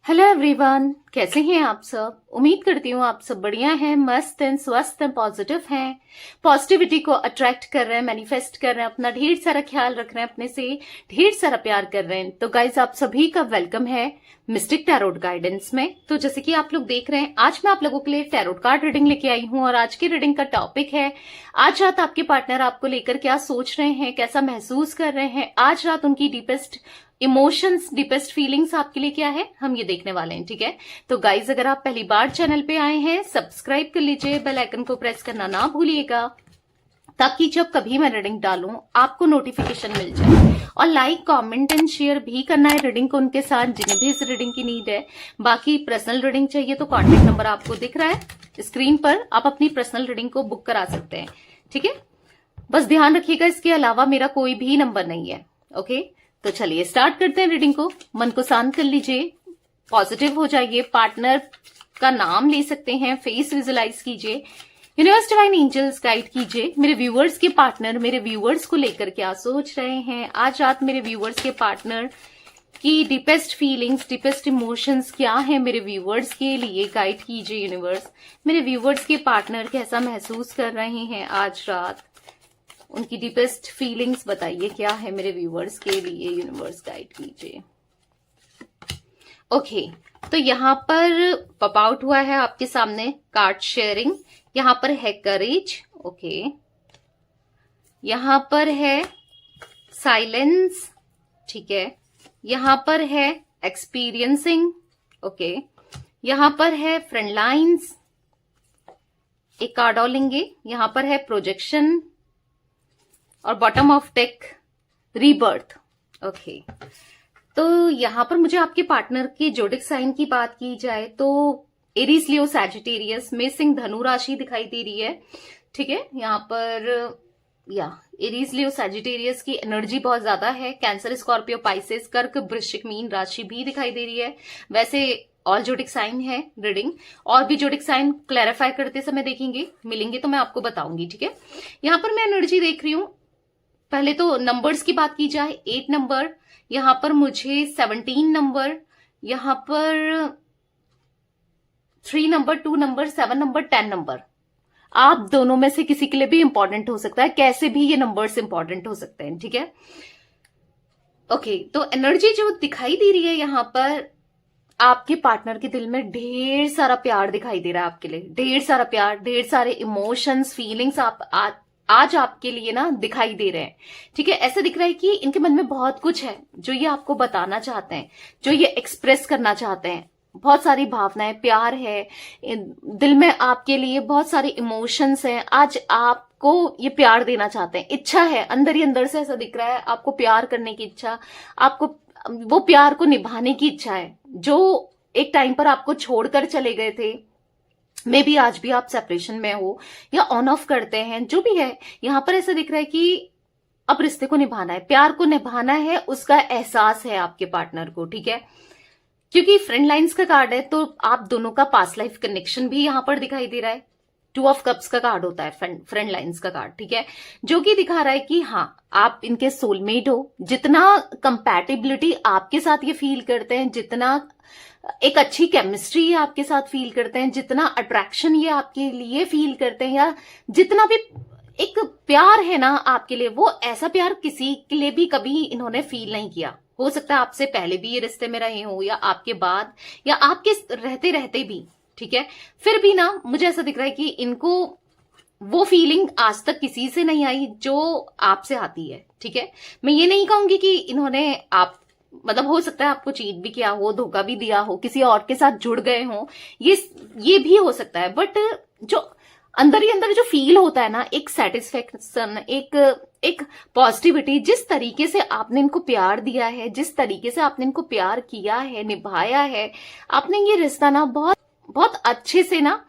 Hello everyone, कैसे हैं आप सब। उम्मीद करती हूँ आप सब बढ़िया हैं, मस्त हैं, स्वस्थ हैं, पॉजिटिव हैं, पॉजिटिविटी को अट्रैक्ट कर रहे हैं, मैनिफेस्ट कर रहे हैं, अपना ढेर सारा ख्याल रख रहे हैं, अपने से ढेर सारा प्यार कर रहे हैं। तो गाइज आप सभी का वेलकम है मिस्टिक टैरोट गाइडेंस में। तो जैसे कि आप लोग देख रहे हैं, आज मैं आप लोगों के लिए टैरोट कार्ड रीडिंग लेके आई हूँ और आज की रीडिंग का टॉपिक है आज रात आपके पार्टनर आपको लेकर क्या सोच रहे हैं, कैसा महसूस कर रहे हैं, आज रात उनकी डीपेस्ट इमोशंस, डीपेस्ट फीलिंग्स आपके लिए क्या है, हम ये देखने वाले हैं। ठीक है, तो गाइज अगर आप पहली बार चैनल पे आए हैं, सब्सक्राइब कर लीजिए, बेल आइकन को प्रेस करना ना भूलिएगा ताकि जब कभी मैं रीडिंग डालूं आपको नोटिफिकेशन मिल जाए। और लाइक, कमेंट एंड शेयर भी करना है रीडिंग को उनके साथ जिन्हें भी इस रीडिंग की नीड है। बाकी पर्सनल रीडिंग चाहिए तो कॉन्टेक्ट नंबर आपको दिख रहा है स्क्रीन पर, आप अपनी पर्सनल रीडिंग को बुक करा सकते हैं। ठीक है, बस ध्यान रखिएगा इसके अलावा मेरा कोई भी नंबर नहीं है। ओके, तो चलिए स्टार्ट करते हैं रीडिंग को। मन को शांत कर लीजिए, पॉजिटिव हो जाइए, पार्टनर का नाम ले सकते हैं, फेस विजुलाइज कीजिए, यूनिवर्स डिवाइन एंजल्स गाइड कीजिए। मेरे व्यूअर्स के पार्टनर मेरे व्यूअर्स को लेकर क्या सोच रहे हैं, आज रात मेरे व्यूअर्स के पार्टनर की डीपेस्ट फीलिंग्स, डीपेस्ट इमोशंस क्या है मेरे व्यूअर्स के लिए, गाइड कीजिए यूनिवर्स। मेरे व्यूअर्स के पार्टनर कैसा महसूस कर रहे हैं आज रात, उनकी डीपेस्ट फीलिंग्स बताइए क्या है मेरे व्यूअर्स के लिए, यूनिवर्स गाइड कीजिए। ओके, तो यहाँ पर पॉप आउट हुआ है आपके सामने कार्ड शेयरिंग, यहाँ पर है करेज, ओके, यहाँ पर है साइलेंस, ठीक है, यहाँ पर है एक्सपीरियंसिंग, ओके, यहाँ पर है फ्रंट लाइन्स, एक कार्ड और लेंगे, यहाँ पर है प्रोजेक्शन और bottom of deck rebirth. Okay, तो यहां पर मुझे आपके पार्टनर के जोडिक साइन की बात की जाए तो एरीज, लियो, सैजिटेरियस में सिंह धनु राशि दिखाई दे रही है। ठीक है, यहाँ पर एरीज, लियो, सैजिटेरियस की एनर्जी बहुत ज्यादा है। कैंसर, स्कॉर्पियो, पाइसेस, कर्क, वृश्चिक, मीन राशि भी दिखाई दे रही है। वैसे ऑल जोडिक साइन है रीडिंग, और भी जोडिक साइन क्लैरिफाई करते समय देखेंगे, मिलेंगे तो मैं आपको बताऊंगी। ठीक है, यहाँ पर मैं एनर्जी देख रही हूं। पहले तो नंबर्स की बात की जाए, 8 नंबर, यहां पर मुझे 17 नंबर, यहां पर 3 नंबर, 2 नंबर, 7 नंबर, 10 नंबर, आप दोनों में से किसी के लिए भी इंपॉर्टेंट हो सकता है, कैसे भी ये नंबर्स इंपॉर्टेंट हो सकते हैं। ठीक है, ओके, तो एनर्जी जो दिखाई दे रही है यहां पर, आपके पार्टनर के दिल में ढेर सारा प्यार दिखाई दे रहा है आपके लिए, ढेर सारा प्यार, ढेर सारे इमोशंस, फीलिंग्स आज आपके लिए ना दिखाई दे रहे हैं। ठीक है, ऐसा दिख रहा है कि इनके मन में बहुत कुछ है जो ये आपको बताना चाहते हैं, जो ये एक्सप्रेस करना चाहते हैं। बहुत सारी भावनाएं, प्यार है दिल में आपके लिए, बहुत सारे इमोशंस हैं। आज आपको ये प्यार देना चाहते हैं, इच्छा है अंदर ही अंदर से, ऐसा दिख रहा है आपको प्यार करने की इच्छा, आपको वो प्यार को निभाने की इच्छा है। जो एक टाइम पर आपको छोड़कर चले गए थे, मे बी आज भी आप सेपरेशन में हो या ऑन ऑफ करते हैं, जो भी है, यहां पर ऐसा दिख रहा है कि अब रिश्ते को निभाना है, प्यार को निभाना है, उसका एहसास है आपके पार्टनर को। ठीक है, क्योंकि फ्रेंड लाइन्स का कार्ड है तो आप दोनों का पास्ट लाइफ कनेक्शन भी यहां पर दिखाई दे रहा है। 2 ऑफ कप्स का कार्ड होता है फ्रेंड लाइन्स का कार्ड। ठीक है, जो कि दिखा रहा है कि हाँ, आप इनके सोलमेट हो। जितना कंपैटिबिलिटी आपके साथ ये फील करते हैं, जितना एक अच्छी केमिस्ट्री ये आपके साथ फील करते हैं, जितना अट्रैक्शन ये आपके लिए फील करते हैं, या जितना भी एक प्यार है ना आपके लिए, वो ऐसा प्यार किसी के लिए भी कभी इन्होंने फील नहीं किया। हो सकता है आपसे पहले भी ये रिश्ते में रहे हो, या आपके बाद, या आपके रहते रहते भी। ठीक है, फिर भी ना मुझे ऐसा दिख रहा है कि इनको वो फीलिंग आज तक किसी से नहीं आई जो आपसे आती है। ठीक है, मैं ये नहीं कहूंगी कि इन्होंने मतलब हो सकता है आपको चीट भी किया हो, धोखा भी दिया हो, किसी और के साथ जुड़ गए हो, ये भी हो सकता है। बट जो अंदर ही अंदर जो फील होता है ना, एक सेटिस्फेक्शन, एक पॉजिटिविटी, जिस तरीके से आपने इनको प्यार दिया है, जिस तरीके से आपने इनको प्यार किया है, निभाया है, आपने ये रिश्ता ना बहुत बहुत अच्छे से ना,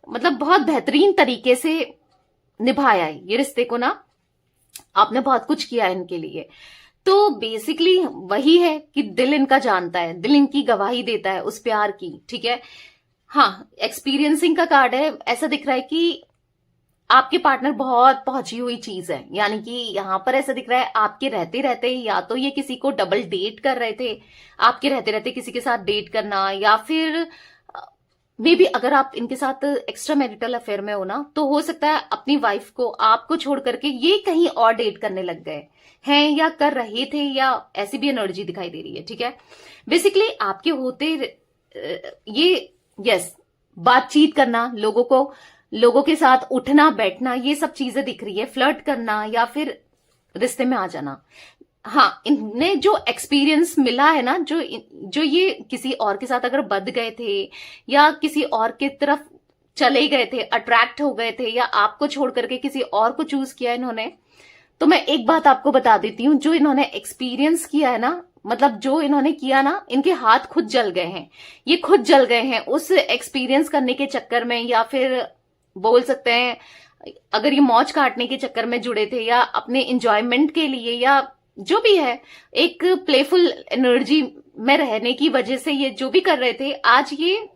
मतलब बहुत बेहतरीन तरीके से निभाया है ये रिश्ते को ना, आपने बहुत कुछ किया है इनके लिए। तो बेसिकली वही है कि दिल इनका जानता है, दिल इनकी गवाही देता है उस प्यार की। ठीक है, हाँ, एक्सपीरियंसिंग का कार्ड है। ऐसा दिख रहा है कि आपके पार्टनर बहुत पहुंची हुई चीज है, यानी कि यहां पर ऐसा दिख रहा है आपके रहते रहते या तो ये किसी को डबल डेट कर रहे थे, आपके रहते रहते किसी के साथ डेट करना, या फिर मे बी अगर आप इनके साथ एक्स्ट्रा मैरिटल अफेयर में हो ना, तो हो सकता है अपनी वाइफ को आपको छोड़ करके ये कहीं और डेट करने लग गए हैं या कर रहे थे, या ऐसी भी एनर्जी दिखाई दे रही है। ठीक है, बेसिकली आपके होते ये यस बातचीत करना, लोगों के साथ उठना बैठना, ये सब चीजें दिख रही है, फ्लर्ट करना या फिर रिश्ते में आ जाना। हाँ, इन्हें जो एक्सपीरियंस मिला है ना, जो ये किसी और के साथ अगर बद गए थे या किसी और की तरफ चले गए थे, अट्रैक्ट हो गए थे, या आपको छोड़ करके किसी और को चूज किया इन्होंने, तो मैं एक बात आपको बता देती हूँ, जो इन्होंने एक्सपीरियंस किया है ना, मतलब जो इन्होंने किया ना, इनके हाथ खुद जल गए हैं, ये खुद जल गए हैं उस एक्सपीरियंस करने के चक्कर में, या फिर बोल सकते हैं अगर ये मौज काटने के चक्कर में जुड़े थे या अपने इंजॉयमेंट के लिए, या जो भी है एक प्लेफुल एनर्जी में रहने की वजह से ये जो भी कर रहे थे, आज ये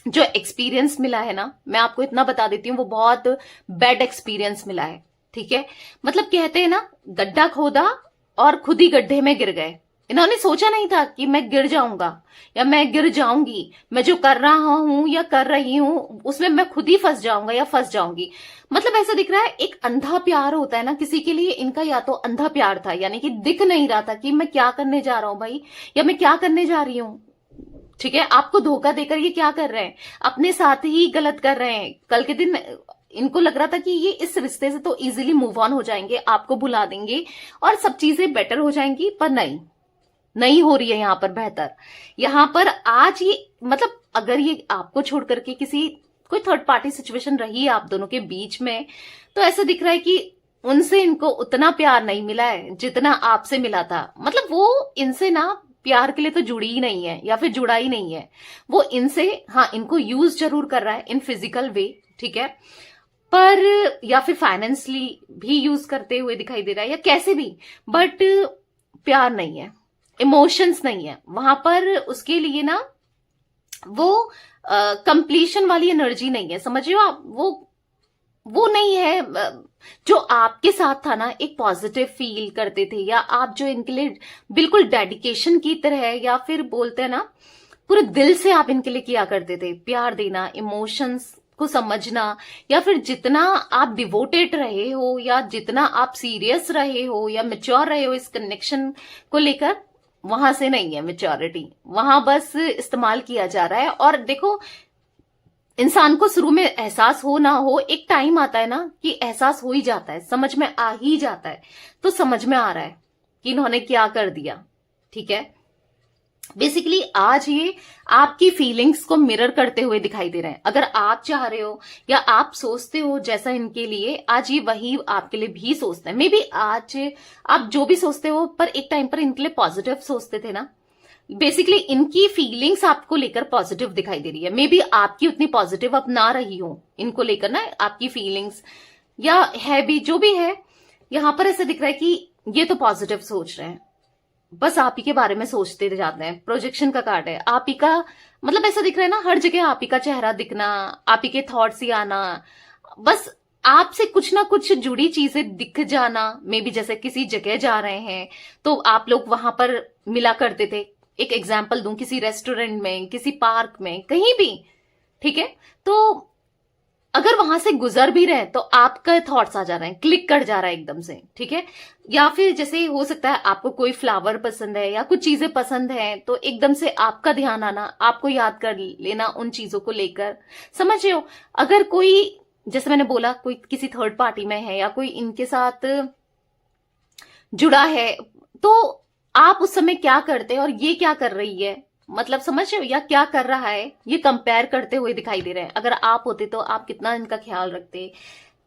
जो एक्सपीरियंस मिला है ना, मैं आपको इतना बता देती हूँ, वो बहुत बैड एक्सपीरियंस मिला है। ठीक है, मतलब कहते हैं ना, गड्ढा खोदा और खुद ही गड्ढे में गिर गए। इन्होंने सोचा नहीं था कि मैं गिर जाऊंगा या मैं गिर जाऊंगी, मैं जो कर रहा हूं या कर रही हूं उसमें मैं खुद ही फंस जाऊंगा या फंस जाऊंगी। मतलब ऐसा दिख रहा है एक अंधा प्यार होता है ना किसी के लिए, इनका या तो अंधा प्यार था, यानी कि दिख नहीं रहा था कि मैं क्या करने जा रहा हूं भाई, या मैं क्या करने जा रही हूं। ठीक है, आपको धोखा देकर ये क्या कर रहे हैं, अपने साथ ही गलत कर रहे हैं। कल के दिन इनको लग रहा था कि ये इस रिश्ते से तो इजीली मूव ऑन हो जाएंगे, आपको भुला देंगे और सब चीजें बेटर हो जाएंगी, पर नहीं हो रही है यहां पर बेहतर। यहां पर आज ये मतलब अगर ये आपको छोड़ करके कोई थर्ड पार्टी सिचुएशन रही है आप दोनों के बीच में, तो ऐसा दिख रहा है कि उनसे इनको उतना प्यार नहीं मिला है जितना आपसे मिला था। मतलब वो इनसे ना प्यार के लिए तो जुड़ी ही नहीं है या फिर जुड़ा ही नहीं है, वो इनसे हाँ इनको यूज जरूर कर रहा है इन फिजिकल वे, ठीक है, पर या फिर फाइनेंशियली भी यूज करते हुए दिखाई दे रहा है या कैसे भी, बट प्यार नहीं है, इमोशंस नहीं है वहां पर। उसके लिए ना वो कंप्लीशन वाली एनर्जी नहीं है, समझ रहे हो आप, वो नहीं है जो आपके साथ था ना, एक पॉजिटिव फील करते थे, या आप जो इनके लिए बिल्कुल डेडिकेशन की तरह है, या फिर बोलते हैं ना पूरे दिल से आप इनके लिए किया करते थे, प्यार देना, इमोशंस को समझना, या फिर जितना आप डिवोटेड रहे हो या जितना आप सीरियस रहे हो या मैच्योर रहे हो इस कनेक्शन को लेकर, वहां से नहीं है मैच्योरिटी, वहां बस इस्तेमाल किया जा रहा है। और देखो इंसान को शुरू में एहसास हो ना हो, एक टाइम आता है ना कि एहसास हो ही जाता है, समझ में आ ही जाता है, तो समझ में आ रहा है कि इन्होंने क्या कर दिया। ठीक है, बेसिकली आज ये आपकी फीलिंग्स को मिरर करते हुए दिखाई दे रहे हैं। अगर आप चाह रहे हो या आप सोचते हो जैसा इनके लिए, आज ये वही आपके लिए भी सोचते हैं। मे बी आज आप जो भी सोचते हो, पर एक टाइम पर इनके लिए पॉजिटिव सोचते थे ना। बेसिकली इनकी फीलिंग्स आपको लेकर पॉजिटिव दिखाई दे रही है, मे बी आपकी उतनी पॉजिटिव अब ना रही हो इनको लेकर ना, आपकी फीलिंग्स या है भी जो भी है, यहां पर ऐसा दिख रहा है कि ये तो पॉजिटिव सोच रहे हैं, बस आप ही के बारे में सोचते जाते हैं। प्रोजेक्शन का कार्ड है, आप ही का, मतलब ऐसा दिख रहा है ना हर जगह आप ही का चेहरा दिखना, आप ही के थॉट्स ही आना, बस आपसे कुछ ना कुछ जुड़ी चीजें दिख जाना। मे बी जैसे किसी जगह जा रहे हैं तो आप लोग वहां पर मिला करते थे, एक एग्जाम्पल दूं, किसी रेस्टोरेंट में, किसी पार्क में, कहीं भी, ठीक है, तो अगर वहां से गुजर भी रहे तो आपका थॉट्स आ जा रहे हैं, क्लिक कर जा रहा है एकदम से। ठीक है, या फिर जैसे हो सकता है आपको कोई फ्लावर पसंद है या कुछ चीजें पसंद है, तो एकदम से आपका ध्यान आना, आपको याद कर लेना उन चीजों को लेकर, समझ रहे हो। अगर कोई, जैसे मैंने बोला, कोई किसी थर्ड पार्टी में है या कोई इनके साथ जुड़ा है, तो आप उस समय क्या करते हैं और ये क्या कर रही है, मतलब समझ रहे हो, या क्या कर रहा है, ये कंपेयर करते हुए दिखाई दे रहे हैं। अगर आप होते तो आप कितना इनका ख्याल रखते।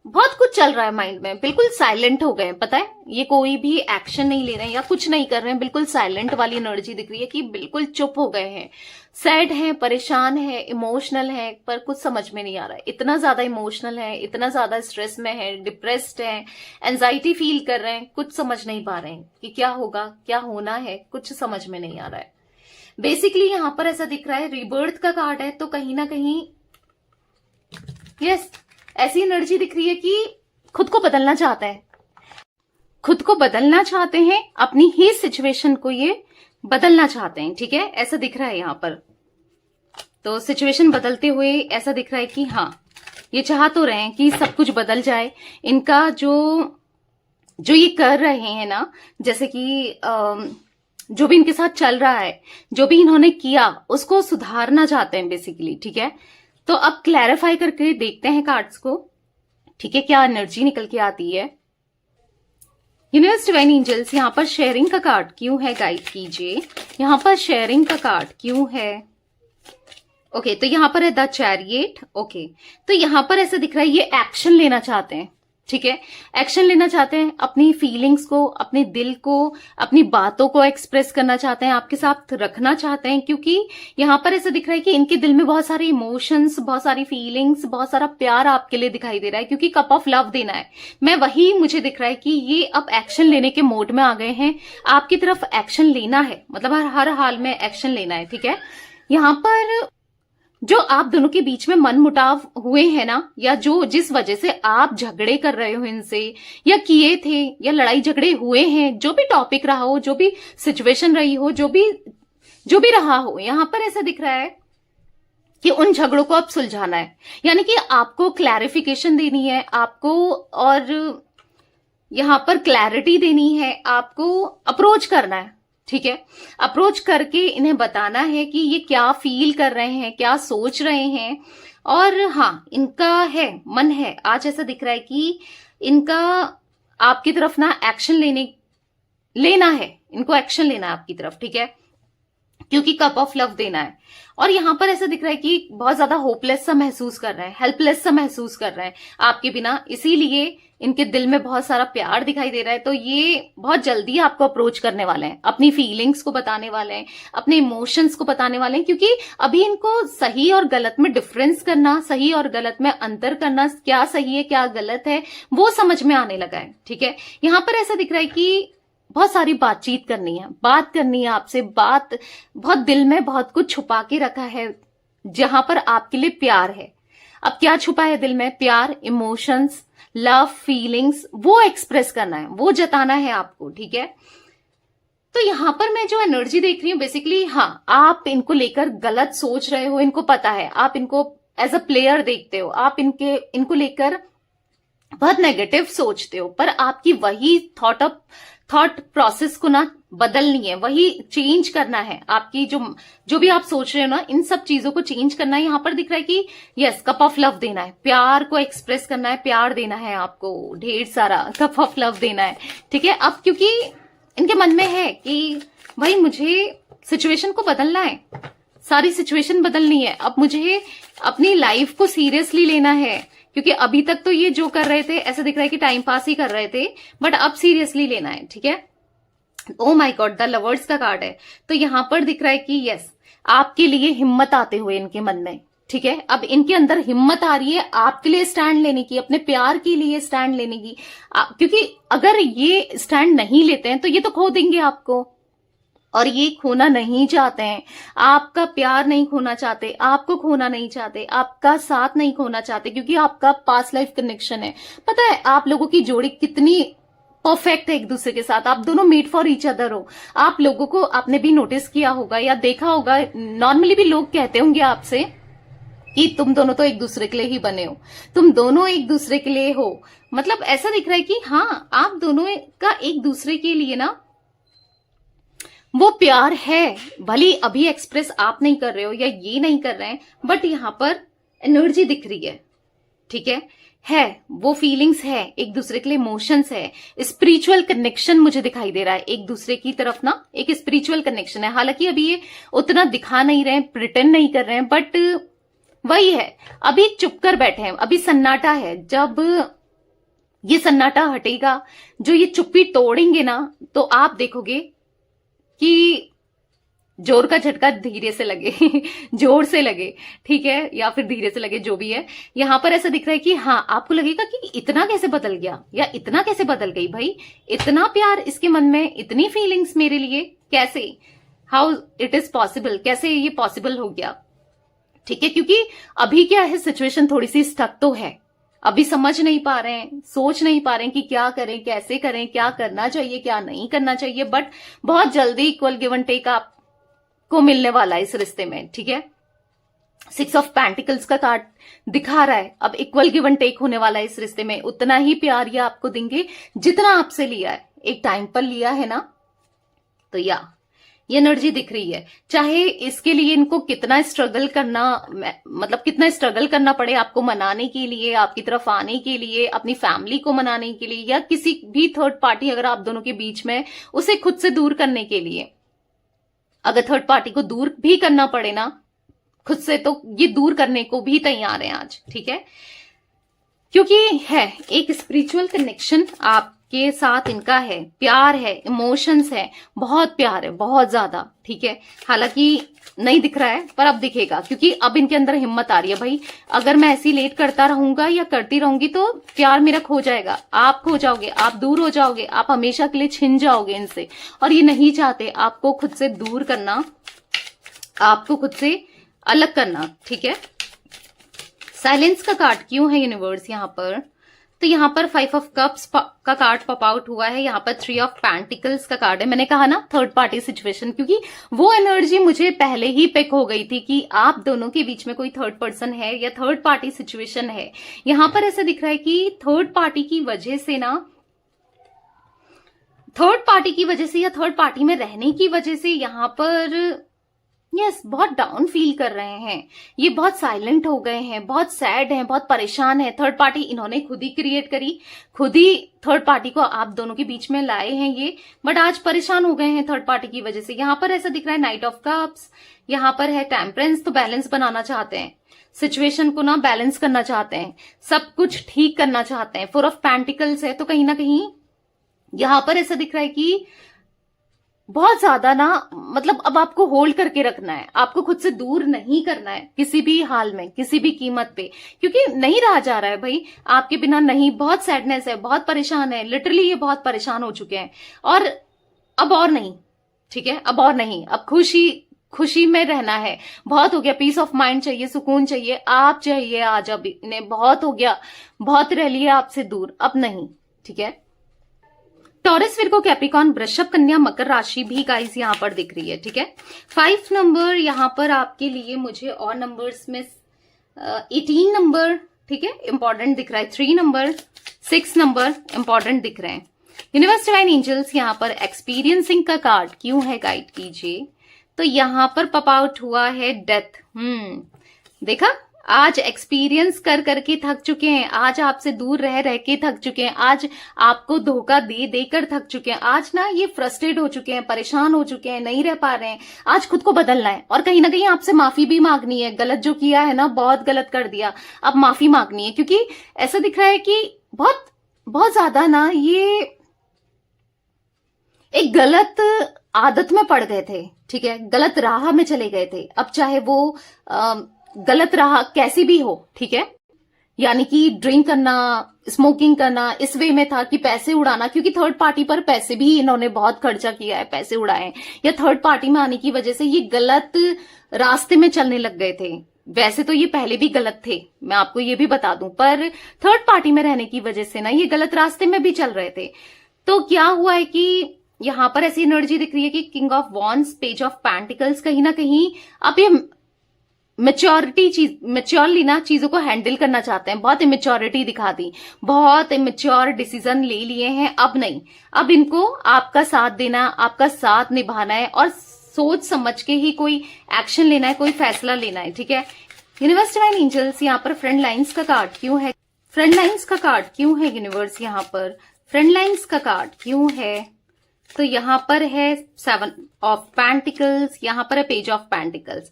बहुत कुछ चल रहा है माइंड में, बिल्कुल साइलेंट हो गए, पता है, ये कोई भी एक्शन नहीं ले रहे हैं या कुछ नहीं कर रहे हैं, बिल्कुल साइलेंट वाली एनर्जी दिख रही है कि बिल्कुल चुप हो गए हैं, सैड हैं, परेशान है, इमोशनल है, पर कुछ समझ में नहीं आ रहा है, इतना ज्यादा इमोशनल है, इतना ज्यादा स्ट्रेस में है, डिप्रेस्ड है, एंजाइटी फील कर रहे हैं, कुछ समझ नहीं पा रहे हैं कि क्या होगा, क्या होना है, कुछ समझ में नहीं आ रहा है। बेसिकली यहां पर ऐसा दिख रहा है, रीबर्थ का कार्ड है, तो कहीं ना कहीं यस ऐसी एनर्जी दिख रही है कि खुद को बदलना चाहता है, खुद को बदलना चाहते हैं, अपनी ही सिचुएशन को ये बदलना चाहते हैं। ठीक है, ऐसा दिख रहा है यहाँ पर। तो सिचुएशन बदलते हुए ऐसा दिख रहा है कि हाँ, ये चाह तो रहे हैं कि सब कुछ बदल जाए। इनका जो ये कर रहे हैं ना, जैसे कि जो भी इनके साथ चल रहा है, जो भी इन्होंने किया, उसको सुधारना चाहते हैं बेसिकली। ठीक है, तो अब क्लैरिफाई करके देखते हैं कार्ड्स को। ठीक है, क्या एनर्जी निकल के आती है। यूनिवर्स, डिवाइन एंजल्स, यहाँ पर शेयरिंग का कार्ड क्यों है, गाइड कीजिए। यहाँ पर शेयरिंग का कार्ड क्यों है। ओके, तो यहाँ पर है द चैरियट। ओके, तो यहाँ पर ऐसा दिख रहा है ये एक्शन लेना चाहते हैं। ठीक है, एक्शन लेना चाहते हैं, अपनी फीलिंग्स को, अपने दिल को, अपनी बातों को एक्सप्रेस करना चाहते हैं, आपके साथ रखना चाहते हैं, क्योंकि यहाँ पर ऐसा दिख रहा है कि इनके दिल में बहुत सारे इमोशंस, बहुत सारी फीलिंग्स, बहुत सारा प्यार आपके लिए दिखाई दे रहा है, क्योंकि कप ऑफ लव देना है। मुझे दिख रहा है कि ये अब एक्शन लेने के मोड में आ गए हैं, आपकी तरफ एक्शन लेना है, मतलब हर हाल में एक्शन लेना है। ठीक है, यहाँ पर जो आप दोनों के बीच में मन मुटाव हुए हैं ना, या जिस वजह से आप झगड़े कर रहे हो इनसे, या किए थे, या लड़ाई झगड़े हुए हैं, जो भी टॉपिक रहा हो, जो भी सिचुएशन रही हो, जो भी रहा हो, यहां पर ऐसा दिख रहा है कि उन झगड़ों को अब सुलझाना है। यानी कि आपको क्लैरिफिकेशन देनी है आपको, और यहां पर क्लैरिटी देनी है आपको, अप्रोच करना है। ठीक है, अप्रोच करके इन्हें बताना है कि ये क्या फील कर रहे हैं, क्या सोच रहे हैं। और हाँ, इनका मन है आज, ऐसा दिख रहा है कि इनका आपकी तरफ ना एक्शन लेना है, इनको एक्शन लेना है आपकी तरफ। ठीक है, क्योंकि कप ऑफ लव देना है। और यहां पर ऐसा दिख रहा है कि बहुत ज्यादा होपलेस सा महसूस कर रहे हैं, हेल्पलेस सा महसूस कर रहे हैं आपके बिना, इसीलिए इनके दिल में बहुत सारा प्यार दिखाई दे रहा है। तो ये बहुत जल्दी आपको अप्रोच करने वाले हैं, अपनी फीलिंग्स को बताने वाले हैं, अपने इमोशंस को बताने वाले हैं, क्योंकि अभी इनको सही और गलत में डिफरेंस करना, सही और गलत में अंतर करना, क्या सही है क्या गलत है, वो समझ में आने लगा है। ठीक है, यहां पर ऐसा दिख रहा है कि बहुत सारी बातचीत करनी है, बात करनी है आपसे, बहुत दिल में बहुत कुछ छुपा के रखा है, जहां पर आपके लिए प्यार है। अब क्या छुपा है दिल में, प्यार, इमोशंस, लव, फीलिंग्स, वो एक्सप्रेस करना है, वो जताना है आपको। ठीक है, तो यहां पर मैं जो एनर्जी देख रही हूं बेसिकली, हाँ, आप इनको लेकर गलत सोच रहे हो, इनको पता है, आप इनको एज अ प्लेयर देखते हो, आप इनको लेकर बहुत नेगेटिव सोचते हो, पर आपकी वही थॉट प्रोसेस को ना बदलनी है, वही चेंज करना है। आपकी जो भी आप सोच रहे हो ना, इन सब चीजों को चेंज करना है। यहां पर दिख रहा है कि यस, कप ऑफ लव देना है, प्यार को एक्सप्रेस करना है, प्यार देना है आपको, ढेर सारा कप ऑफ लव देना है। ठीक है, अब क्योंकि इनके मन में है कि भाई मुझे सिचुएशन को बदलना है, सारी सिचुएशन बदलनी है, अब मुझे अपनी लाइफ को सीरियसली लेना है, क्योंकि अभी तक तो ये जो कर रहे थे ऐसा दिख रहा है कि टाइम पास ही कर रहे थे, बट अब सीरियसली लेना है। ठीक है, oh my God, the lovers का कार्ड है। तो यहां पर दिख रहा है कि यस, आपके लिए हिम्मत आते हुए इनके मन में। ठीक है, अब इनके अंदर हिम्मत आ रही है आपके लिए स्टैंड लेने की, अपने प्यार के लिए स्टैंड लेने की, क्योंकि अगर ये स्टैंड नहीं लेते हैं तो ये तो खो देंगे आपको, और ये खोना नहीं चाहते हैं, आपका प्यार नहीं खोना चाहते, आपको खोना नहीं चाहते, आपका साथ नहीं खोना चाहते, क्योंकि आपका पास्ट लाइफ कनेक्शन है। पता है आप लोगों की जोड़ी कितनी परफेक्ट है एक दूसरे के साथ, आप दोनों मेड फॉर ईच अदर हो। आप लोगों को आपने भी नोटिस किया होगा या देखा होगा, नॉर्मली भी लोग कहते होंगे आपसे कि तुम दोनों तो एक दूसरे के लिए ही बने हो, तुम दोनों एक दूसरे के लिए हो। मतलब ऐसा दिख रहा है कि हाँ, आप दोनों का एक दूसरे के लिए ना वो प्यार है, भले अभी एक्सप्रेस आप नहीं कर रहे हो या ये नहीं कर रहे हैं, बट यहां पर एनर्जी दिख रही है। ठीक है वो फीलिंग्स है, एक दूसरे के लिए इमोशंस है, स्पिरिचुअल कनेक्शन मुझे दिखाई दे रहा है एक दूसरे की तरफ ना, एक स्पिरिचुअल कनेक्शन है। हालांकि अभी ये उतना दिखा नहीं रहे हैं, प्रिटेंड नहीं कर रहे हैं, बट वही है, अभी चुप कर बैठे हैं, अभी सन्नाटा है। जब ये सन्नाटा हटेगा, जो ये चुप्पी तोड़ेंगे ना, तो आप देखोगे कि जोर का झटका धीरे से लगे जोर से लगे, ठीक है, या फिर धीरे से लगे, जो भी है। यहां पर ऐसा दिख रहा है कि हाँ, आपको लगेगा कि इतना कैसे बदल गया, या इतना कैसे बदल गई भाई, इतना प्यार इसके मन में, इतनी फीलिंग्स मेरे लिए, कैसे, हाउ इट इज पॉसिबल, कैसे ये पॉसिबल हो गया। ठीक है, क्योंकि अभी क्या है, सिचुएशन थोड़ी सी स्टक तो है, अभी समझ नहीं पा रहे हैं, सोच नहीं पा रहे हैं कि क्या करें, कैसे करें, क्या करना चाहिए, क्या नहीं करना चाहिए, बट बहुत जल्दी इक्वल गिव एंड टेक आपको मिलने वाला है इस रिश्ते में, ठीक है। 6 ऑफ पेंटिकल्स का कार्ड दिखा रहा है अब इक्वल गिव एंड टेक होने वाला है इस रिश्ते में। उतना ही प्यार ये आपको देंगे जितना आपसे लिया है, एक टाइम पर लिया है ना, तो ये एनर्जी दिख रही है। चाहे इसके लिए इनको कितना स्ट्रगल करना, मतलब कितना स्ट्रगल करना पड़े आपको मनाने के लिए, आपकी तरफ आने के लिए, अपनी फैमिली को मनाने के लिए, या किसी भी थर्ड पार्टी अगर आप दोनों के बीच में, उसे खुद से दूर करने के लिए। अगर थर्ड पार्टी को दूर भी करना पड़े ना खुद से, तो ये दूर करने को भी तैयार है आज, ठीक है। क्योंकि है एक स्पिरिचुअल कनेक्शन आपके साथ इनका है, प्यार है, इमोशंस है, बहुत प्यार है, बहुत ज्यादा, ठीक है। हालांकि नहीं दिख रहा है पर अब दिखेगा, क्योंकि अब इनके अंदर हिम्मत आ रही है, भाई अगर मैं ऐसी लेट करता रहूंगा या करती रहूंगी तो प्यार मेरा खो जाएगा, आप खो जाओगे, आप दूर हो जाओगे, आप हमेशा के लिए छिन जाओगे इनसे, और ये नहीं चाहते आपको खुद से दूर करना, आपको खुद से अलग करना, ठीक है। साइलेंस का कार्ड क्यों है यूनिवर्स यहाँ पर? तो यहाँ पर 5 ऑफ कप्स का कार्ड पॉप आउट हुआ है, यहाँ पर 3 ऑफ पेंटिकल्स का कार्ड है। मैंने कहा ना थर्ड पार्टी सिचुएशन, क्योंकि वो एनर्जी मुझे पहले ही पिक हो गई थी कि आप दोनों के बीच में कोई थर्ड पर्सन है या थर्ड पार्टी सिचुएशन है। यहाँ पर ऐसा दिख रहा है कि थर्ड पार्टी की वजह से ना, थर्ड पार्टी की वजह से या थर्ड पार्टी में रहने की वजह से यहाँ पर बहुत डाउन फील कर रहे हैं, ये बहुत साइलेंट हो गए हैं, बहुत सैड हैं, बहुत परेशान है। थर्ड पार्टी इन्होंने खुद ही क्रिएट करी, खुद ही थर्ड पार्टी को आप दोनों के बीच में लाए हैं ये, बट आज परेशान हो गए हैं थर्ड पार्टी की वजह से। यहाँ पर ऐसा दिख रहा है नाइट ऑफ कप्स, यहाँ पर है टेम्परेंस, तो बैलेंस बनाना चाहते हैं, सिचुएशन को ना बैलेंस करना चाहते हैं, सब कुछ ठीक करना चाहते हैं। 4 ऑफ पेंटिकल्स है, तो कहीं ना कहीं यहाँ पर ऐसा दिख रहा है कि बहुत ज्यादा ना, मतलब अब आपको होल्ड करके रखना है, आपको खुद से दूर नहीं करना है किसी भी हाल में, किसी भी कीमत पे, क्योंकि नहीं रहा जा रहा है भाई आपके बिना, नहीं, बहुत सैडनेस है, बहुत परेशान है, लिटरली ये बहुत परेशान हो चुके हैं, और अब और नहीं, ठीक है, अब और नहीं, अब खुशी में रहना है, बहुत हो गया, पीस ऑफ माइंड चाहिए, सुकून चाहिए, आप चाहिए आज, अब इन्हें बहुत हो गया, बहुत रह लिया आपसे दूर, अब नहीं, ठीक है। टॉरस, विर्गो, कैप्रिकॉर्न, वृषभ, कन्या, मकर राशि भी गाइस यहाँ पर दिख रही है, ठीक है। 5 नंबर यहाँ पर आपके लिए मुझे और नंबर्स में 18 नंबर, ठीक है, इंपॉर्टेंट दिख रहा है, 3 नंबर, 6 नंबर इंपॉर्टेंट दिख रहे हैं। यूनिवर्स डिवाइन एंजल्स यहाँ पर एक्सपीरियंसिंग का कार्ड क्यों है, गाइड कीजिए। तो यहाँ पर पॉप आउट हुआ है डेथ। देखा, आज एक्सपीरियंस कर करके थक चुके हैं, आज आपसे दूर रह रह के थक चुके हैं, आज आपको धोखा दे देकर थक चुके हैं, आज ना ये फ्रस्ट्रेट हो चुके हैं, परेशान हो चुके हैं, नहीं रह पा रहे हैं, आज खुद को बदलना है, और कहीं ना कहीं आपसे माफी भी मांगनी है, गलत जो किया है ना, बहुत गलत कर दिया, अब माफी मांगनी है, क्योंकि ऐसा दिख रहा है कि बहुत बहुत ज्यादा ना ये एक गलत आदत में पड़ गए थे, ठीक है, गलत राह में चले गए थे। अब चाहे वो गलत राह कैसी भी हो, ठीक है, यानी कि ड्रिंक करना, स्मोकिंग करना, इस वे में था कि पैसे उड़ाना, क्योंकि थर्ड पार्टी पर पैसे भी इन्होंने बहुत खर्चा किया है, पैसे उड़ाए, या थर्ड पार्टी में आने की वजह से ये गलत रास्ते में चलने लग गए थे। वैसे तो ये पहले भी गलत थे, मैं आपको ये भी बता दूं, पर थर्ड पार्टी में रहने की वजह से ना ये गलत रास्ते में भी चल रहे थे। तो क्या हुआ है कि यहां पर ऐसी एनर्जी दिख रही है कि king of wands, page of pentacles, कहीं ना कहीं अब ये मैच्योरली ना चीजों को हैंडल करना चाहते हैं, बहुत इमेच्योरिटी दिखा दी, बहुत इमेच्योर डिसीजन ले लिए हैं। अब नहीं, अब इनको आपका साथ देना, आपका साथ निभाना है, और सोच समझ के ही कोई एक्शन लेना है, कोई फैसला लेना है, ठीक है। यूनिवर्स डिवाइन एंजल्स यहाँ पर फ्रंट लाइन्स का कार्ड क्यों है, फ्रंट लाइन्स का कार्ड क्यों है यूनिवर्स, यहाँ पर फ्रंट लाइन्स का कार्ड क्यों है? तो यहाँ पर है 7 ऑफ पेंटिकल्स, यहाँ पर है पेज ऑफ पेंटिकल्स।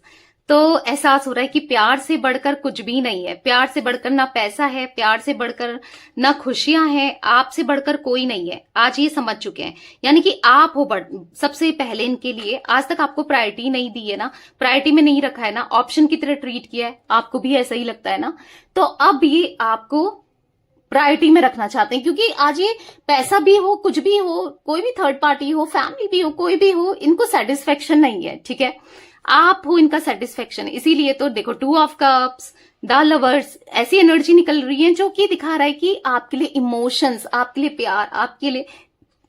तो एहसास हो रहा है कि प्यार से बढ़कर कुछ भी नहीं है, प्यार से बढ़कर ना पैसा है, प्यार से बढ़कर ना खुशियां हैं, आपसे बढ़कर कोई नहीं है, आज ये समझ चुके हैं। यानी कि आप हो सबसे पहले इनके लिए, आज तक आपको प्रायोरिटी नहीं दी है ना, प्रायोरिटी में नहीं रखा है ना, ऑप्शन की तरह ट्रीट किया है, आपको भी ऐसा ही लगता है ना, तो अब ये आपको प्रायोरिटी में रखना चाहते हैं, क्योंकि आज ये पैसा भी हो, कुछ भी हो, कोई भी थर्ड पार्टी हो, फैमिली भी हो, कोई भी हो, इनको सेटिस्फेक्शन नहीं है, ठीक है। आप हो इनका सेटिस्फेक्शन। इसीलिए तो देखो 2 ऑफ कप्स, द लवर्स, ऐसी एनर्जी निकल रही है जो कि दिखा रहा है कि आपके लिए इमोशंस, आपके लिए प्यार, आपके लिए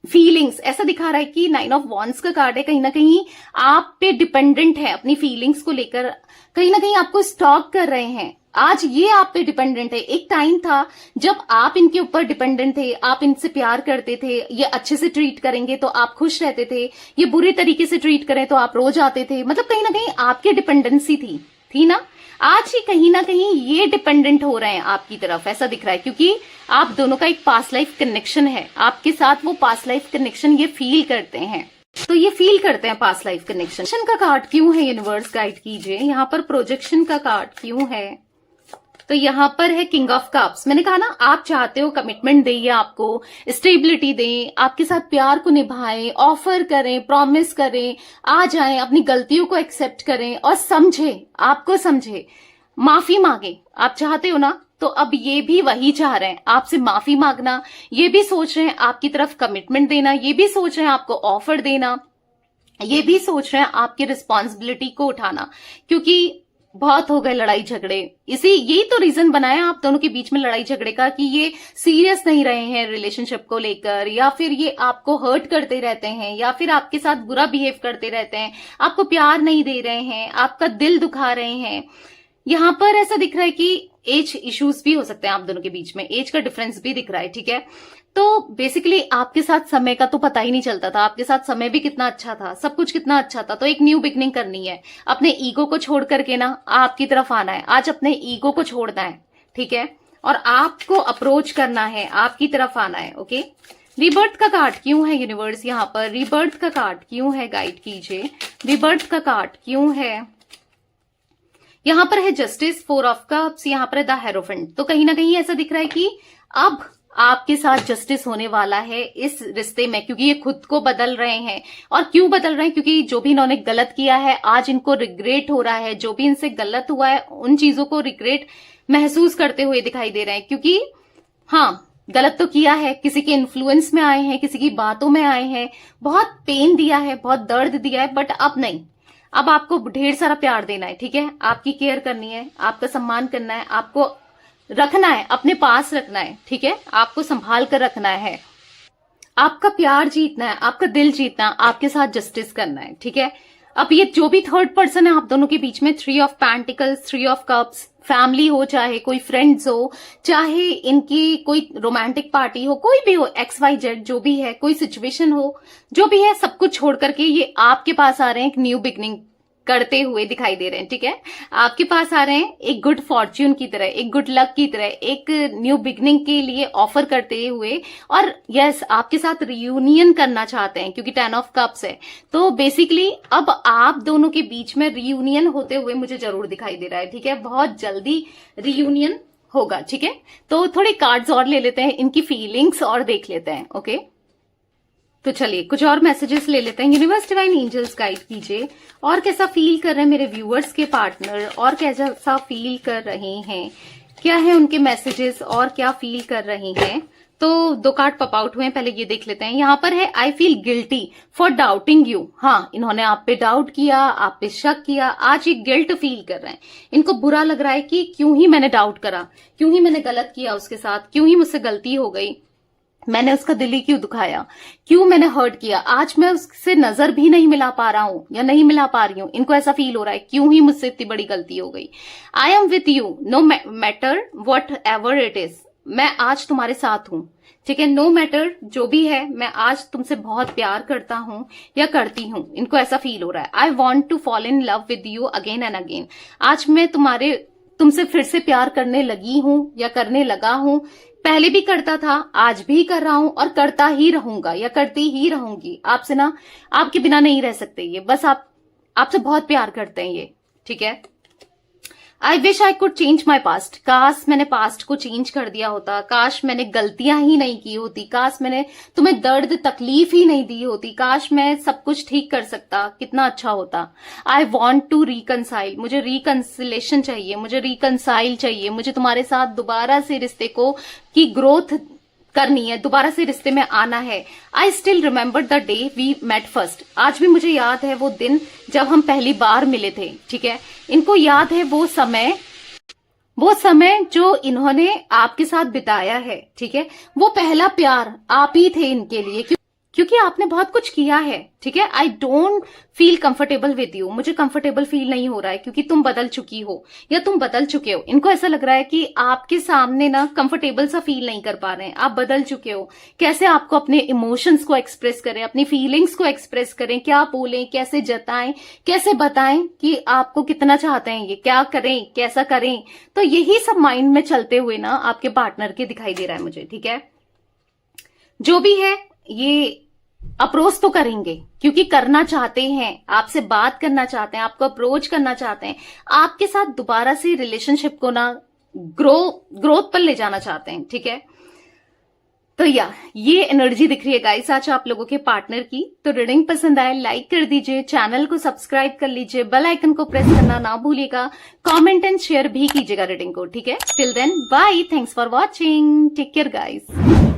फीलिंग्स, ऐसा दिखा रहा है कि 9 ऑफ वॉन्ड्स का कार्ड है। कहीं ना कहीं आप पे डिपेंडेंट है, अपनी फीलिंग्स को लेकर कहीं ना कहीं आपको स्टॉक कर रहे हैं। आज ये आप पे डिपेंडेंट है। एक टाइम था जब आप इनके ऊपर डिपेंडेंट थे, आप इनसे प्यार करते थे, ये अच्छे से ट्रीट करेंगे तो आप खुश रहते थे, ये बुरे तरीके से ट्रीट करें तो आप रो जाते थे। मतलब कहीं ना कहीं आपकी डिपेंडेंसी थी ना। आज ही कहीं ना कहीं ये डिपेंडेंट हो रहे हैं आपकी तरफ, ऐसा दिख रहा है, क्योंकि आप दोनों का एक पास्ट लाइफ कनेक्शन है। आपके साथ वो पास्ट लाइफ कनेक्शन ये फील करते हैं, तो ये फील करते हैं पास्ट लाइफ कनेक्शन का कार्ड क्यों है, यूनिवर्स गाइड कीजिए। यहाँ पर प्रोजेक्शन का कार्ड क्यों है, तो यहाँ पर है किंग ऑफ कप्स। मैंने कहा ना, आप चाहते हो कमिटमेंट दें, ये आपको स्टेबिलिटी दें, आपके साथ प्यार को निभाएं, ऑफर करें, प्रॉमिस करें, आ जाएं, अपनी गलतियों को एक्सेप्ट करें और समझे, आपको समझे, माफी मांगे। आप चाहते हो ना, तो अब ये भी वही चाह रहे हैं, आपसे माफी मांगना। ये भी सोच रहे हैं आपकी तरफ कमिटमेंट देना, ये भी सोच रहे हैं आपको ऑफर देना, ये भी सोच रहे हैं आपकी रिस्पॉन्सिबिलिटी को उठाना, क्योंकि बहुत हो गए लड़ाई झगड़े। यही तो रीजन बनाया आप दोनों के बीच में लड़ाई झगड़े का, कि ये सीरियस नहीं रहे हैं रिलेशनशिप को लेकर, या फिर ये आपको हर्ट करते रहते हैं, या फिर आपके साथ बुरा बिहेव करते रहते हैं, आपको प्यार नहीं दे रहे हैं, आपका दिल दुखा रहे हैं। यहाँ पर ऐसा दिख रहा है कि एज इश्यूज भी हो सकते हैं आप दोनों के बीच में, एज का डिफरेंस भी दिख रहा है, ठीक है। तो बेसिकली आपके साथ समय का तो पता ही नहीं चलता था, आपके साथ समय भी कितना अच्छा था, सब कुछ कितना अच्छा था। तो एक न्यू बिगनिंग करनी है, अपने ईगो को छोड़ करके ना आपकी तरफ आना है। आज अपने ईगो को छोड़ना है, ठीक है, और आपको अप्रोच करना है, आपकी तरफ आना है। ओके, रीबर्थ का कार्ड क्यों है यूनिवर्स, यहाँ पर रीबर्थ का कार्ड क्यों है, गाइड कीजिए। रीबर्थ का कार्ड क्यों है, यहाँ पर है जस्टिस, 4 ऑफ कप्स, यहाँ पर है द हेरोफेंट। तो कहीं ना कहीं ऐसा दिख रहा है कि अब आपके साथ जस्टिस होने वाला है इस रिश्ते में, क्योंकि ये खुद को बदल रहे हैं। और क्यों बदल रहे हैं, क्योंकि जो भी इन्होंने गलत किया है आज इनको रिग्रेट हो रहा है, जो भी इनसे गलत हुआ है उन चीजों को रिग्रेट महसूस करते हुए दिखाई दे रहे हैं। क्योंकि हाँ, गलत तो किया है, किसी के इन्फ्लुएंस में आए हैं, किसी की बातों में आए हैं, बहुत पेन दिया है, बहुत दर्द दिया है, बट अब नहीं, अब आपको ढेर सारा प्यार देना है, ठीक है, आपकी केयर करनी है, आपका सम्मान करना है, आपको रखना है, अपने पास रखना है, ठीक है, आपको संभाल कर रखना है, आपका प्यार जीतना है, आपका दिल जीतना, आपके साथ जस्टिस करना है, ठीक है। अब ये जो भी थर्ड पर्सन है आप दोनों के बीच में, 3 of pentacles, 3 of cups, family हो, चाहे कोई फ्रेंड्स हो, चाहे इनकी कोई रोमांटिक पार्टी हो, कोई भी हो, XYZ जो भी है, कोई सिचुएशन हो, जो भी है, सब कुछ छोड़ करके ये आपके पास आ रहे हैं, एक न्यू बिगनिंग करते हुए दिखाई दे रहे हैं, ठीक है। आपके पास आ रहे हैं एक गुड फॉर्च्यून की तरह, एक गुड लक की तरह, एक न्यू बिगनिंग के लिए ऑफर करते हुए, और यस आपके साथ रियूनियन करना चाहते हैं, क्योंकि 10 ऑफ कप्स है। तो बेसिकली अब आप दोनों के बीच में रियूनियन होते हुए मुझे जरूर दिखाई दे रहा है, ठीक है, बहुत जल्दी रियूनियन होगा, ठीक है। तो थोड़े कार्ड्स और ले लेते हैं, इनकी फीलिंग्स और देख लेते हैं। ओके, तो चलिए कुछ और मैसेजेस ले लेते हैं। यूनिवर्स डिवाइन एंजल्स गाइड कीजिए, और कैसा फील कर रहे हैं मेरे व्यूअर्स के पार्टनर, और कैसा फील कर रहे हैं, क्या है उनके मैसेजेस और क्या फील कर रहे हैं। तो 2 कार्ड पॉप आउट हुए हैं, पहले ये देख लेते हैं। यहाँ पर है I feel guilty for doubting you. हाँ, इन्होंने आप पे डाउट किया, आप पे शक किया, आज ये गिल्ट फील कर रहे हैं। इनको बुरा लग रहा है कि क्यों ही मैंने डाउट करा, क्यों ही मैंने गलत किया उसके साथ, क्यों ही मुझसे गलती हो गई, मैंने उसका दिल ही क्यों दुखाया, क्यों मैंने हर्ट किया, आज मैं उससे नजर भी नहीं मिला पा रहा हूं या नहीं मिला पा रही हूं। इनको ऐसा फील हो रहा है क्यों ही मुझसे इतनी बड़ी गलती हो गई। I am with you know matter what ever it is. मैं आज तुम्हारे साथ हूं, ठीक है, नो मैटर जो भी है, मैं आज तुमसे बहुत प्यार करता हूं या करती हूं। इनको ऐसा फील हो रहा है। I want to fall in love with you again and again. आज मैं तुमसे फिर से प्यार करने लगी हूं या करने लगा हूं। पहले भी करता था, आज भी कर रहा हूं और करता ही रहूंगा या करती ही रहूंगी। आपसे ना, आपके बिना नहीं रह सकते ये, बस आपसे बहुत प्यार करते हैं ये, ठीक है। I wish I could change my past. काश मैंने पास्ट को चेंज कर दिया होता, काश मैंने गलतियां ही नहीं की होती, काश मैंने तुम्हें दर्द तकलीफ ही नहीं दी होती, काश मैं सब कुछ ठीक कर सकता, कितना अच्छा होता। I want to reconcile. मुझे रिकनसिलेशन चाहिए, मुझे रिकनसाइल चाहिए, मुझे तुम्हारे साथ दोबारा से रिश्ते को की ग्रोथ करनी है, दोबारा से रिश्ते में आना है। I still remember the day we met first. आज भी मुझे याद है वो दिन जब हम पहली बार मिले थे, ठीक है। इनको याद है वो समय जो इन्होंने आपके साथ बिताया है, ठीक है। वो पहला प्यार आप ही थे इनके लिए, क्योंकि आपने बहुत कुछ किया है, ठीक है। I don't feel comfortable with you. मुझे कंफर्टेबल फील नहीं हो रहा है क्योंकि तुम बदल चुकी हो या तुम बदल चुके हो। इनको ऐसा लग रहा है कि आपके सामने ना कंफर्टेबल सा फील नहीं कर पा रहे हैं, आप बदल चुके हो। कैसे आपको अपने इमोशंस को एक्सप्रेस करें, अपनी फीलिंग्स को एक्सप्रेस करें, क्या बोलें, कैसे जताएं, कैसे बताएं कि आपको कितना चाहते हैं, ये क्या करें, कैसा करें। तो यही सब माइंड में चलते हुए ना आपके पार्टनर के दिखाई दे रहा है मुझे, ठीक है। जो भी है ये अप्रोच तो करेंगे क्योंकि करना चाहते हैं, आपसे बात करना चाहते हैं, आपको अप्रोच करना चाहते हैं, आपके साथ दोबारा से रिलेशनशिप को ना ग्रोथ पर ले जाना चाहते हैं, ठीक है। तो ये एनर्जी दिख रही है गाइस आज आप लोगों के पार्टनर की। तो रीडिंग पसंद आए लाइक कर दीजिए, चैनल को सब्सक्राइब कर लीजिए, बेल आइकन को प्रेस करना ना भूलिएगा, कमेंट एंड शेयर भी कीजिएगा रीडिंग को, ठीक है। Till then bye, thanks for watching, take care guys.